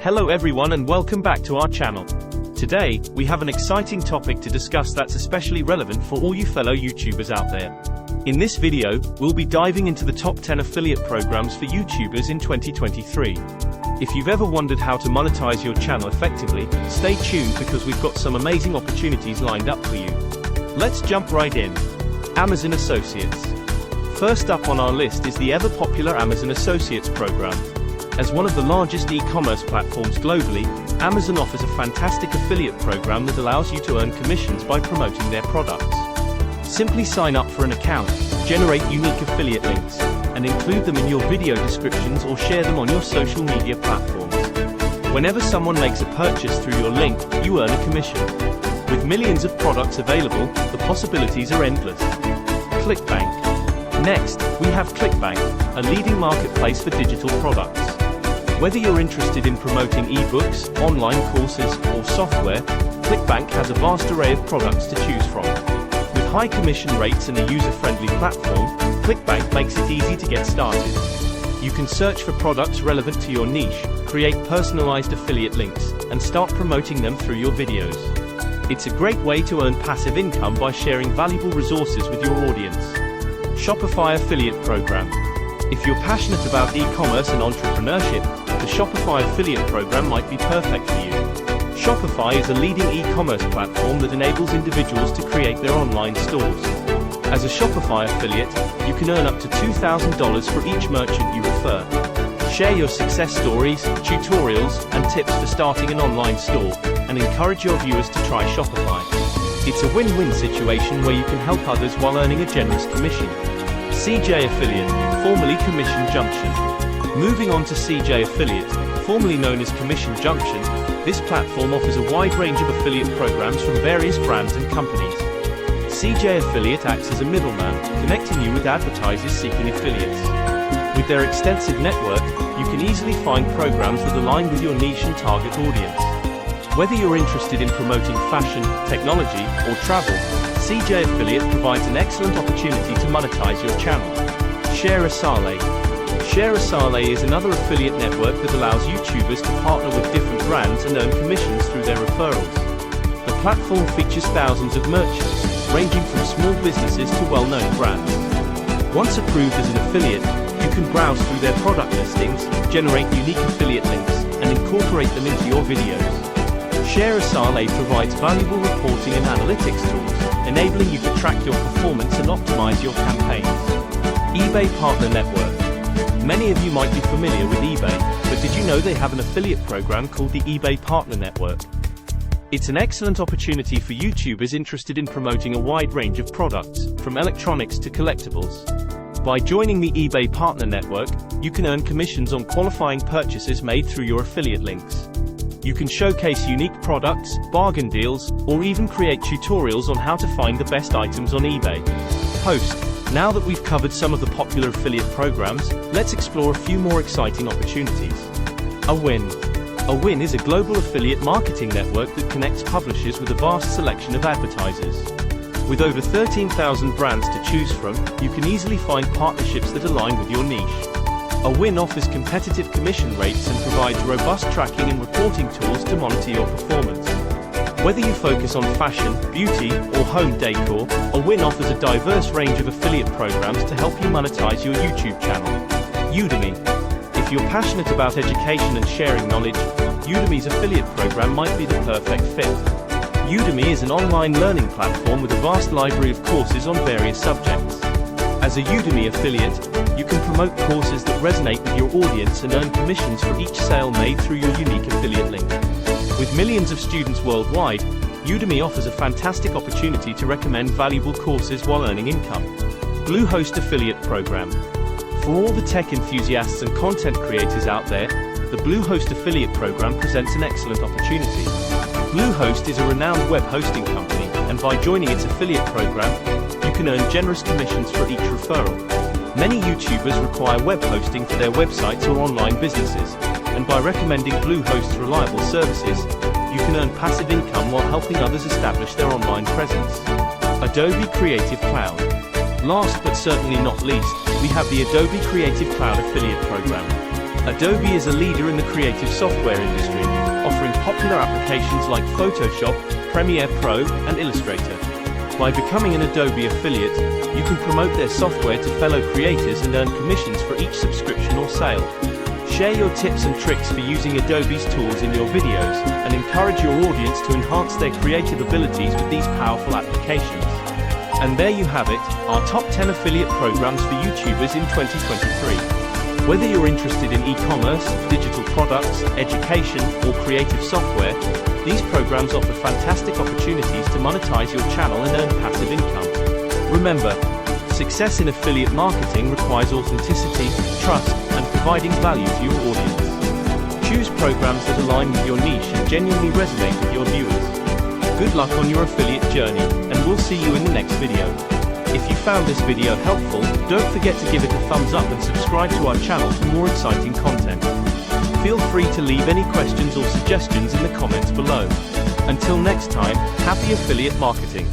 Hello everyone and welcome back to our channel. Today, we have an exciting topic to discuss that's especially relevant for all you fellow YouTubers out there. In this video, we'll be diving into the top 10 affiliate programs for YouTubers in 2023. If you've ever wondered how to monetize your channel effectively, stay tuned because we've got some amazing opportunities lined up for you. Let's jump right in. Amazon Associates. First up on our list is the ever-popular Amazon Associates program. As one of the largest e-commerce platforms globally, Amazon offers a fantastic affiliate program that allows you to earn commissions by promoting their products. Simply sign up for an account, generate unique affiliate links, and include them in your video descriptions or share them on your social media platforms. Whenever someone makes a purchase through your link, you earn a commission. With millions of products available, the possibilities are endless. ClickBank. Next, we have ClickBank, a leading marketplace for digital products. Whether you're interested in promoting ebooks, online courses, or software, ClickBank has a vast array of products to choose from. With high commission rates and a user-friendly platform, ClickBank makes it easy to get started. You can search for products relevant to your niche, create personalized affiliate links, and start promoting them through your videos. It's a great way to earn passive income by sharing valuable resources with your audience. Shopify Affiliate Program. If you're passionate about e-commerce and entrepreneurship, the Shopify Affiliate Program might be perfect for you. Shopify is a leading e-commerce platform that enables individuals to create their online stores. As a Shopify affiliate, you can earn up to $2,000 for each merchant you refer. Share your success stories, tutorials, and tips for starting an online store, and encourage your viewers to try Shopify. It's a win-win situation where you can help others while earning a generous commission. CJ Affiliate, formerly Commission Junction. Moving on to CJ Affiliate, formerly known as Commission Junction, this platform offers a wide range of affiliate programs from various brands and companies. CJ Affiliate acts as a middleman, connecting you with advertisers seeking affiliates. With their extensive network, you can easily find programs that align with your niche and target audience. Whether you're interested in promoting fashion, technology, or travel, CJ Affiliate provides an excellent opportunity to monetize your channel. Share a Sale. Share a Sale is another affiliate network that allows YouTubers to partner with different brands and earn commissions through their referrals. The platform features thousands of merchants, ranging from small businesses to well-known brands. Once approved as an affiliate, you can browse through their product listings, generate unique affiliate links, and incorporate them into your videos. Share a Sale provides valuable reporting and analytics tools, enabling you to track your performance and optimize your campaigns. eBay Partner Network. Many of you might be familiar with eBay, but did you know they have an affiliate program called the eBay Partner Network? It's an excellent opportunity for YouTubers interested in promoting a wide range of products, from electronics to collectibles. By joining the eBay Partner Network, you can earn commissions on qualifying purchases made through your affiliate links. You can showcase unique products, bargain deals, or even create tutorials on how to find the best items on eBay. Host. Now that we've covered some of the popular affiliate programs, let's explore a few more exciting opportunities. Awin. Awin is a global affiliate marketing network that connects publishers with a vast selection of advertisers. With over 13,000 brands to choose from, you can easily find partnerships that align with your niche. Awin offers competitive commission rates and provides robust tracking and reporting tools to monitor your performance. Whether you focus on fashion, beauty, or home decor, Awin offers a diverse range of affiliate programs to help you monetize your YouTube channel. Udemy. If you're passionate about education and sharing knowledge, Udemy's affiliate program might be the perfect fit. Udemy is an online learning platform with a vast library of courses on various subjects. As a Udemy affiliate, you can promote courses that resonate with your audience and earn commissions for each sale made through your unique affiliate link. With millions of students worldwide, Udemy offers a fantastic opportunity to recommend valuable courses while earning income. Bluehost Affiliate Program. For all the tech enthusiasts and content creators out there, the Bluehost Affiliate Program presents an excellent opportunity. Bluehost is a renowned web hosting company, and by joining its affiliate program, you can earn generous commissions for each referral. Many YouTubers require web hosting for their websites or online businesses, and by recommending Bluehost's reliable services, you can earn passive income while helping others establish their online presence. Adobe Creative Cloud. Last but certainly not least, we have the Adobe Creative Cloud Affiliate Program. Adobe is a leader in the creative software industry, offering popular applications like Photoshop, Premiere Pro, and Illustrator. By becoming an Adobe affiliate, you can promote their software to fellow creators and earn commissions for each subscription or sale. Share your tips and tricks for using Adobe's tools in your videos, and encourage your audience to enhance their creative abilities with these powerful applications. And there you have it, our top 10 affiliate programs for YouTubers in 2023. Whether you're interested in e-commerce, digital products, education, or creative software, these programs offer fantastic opportunities to monetize your channel and earn passive income. Remember, success in affiliate marketing requires authenticity, trust, and providing value to your audience. Choose programs that align with your niche and genuinely resonate with your viewers. Good luck on your affiliate journey, and we'll see you in the next video. If you found this video helpful, don't forget to give it a thumbs up and subscribe to our channel for more exciting content. Feel free to leave any questions or suggestions in the comments below. Until next time, happy affiliate marketing!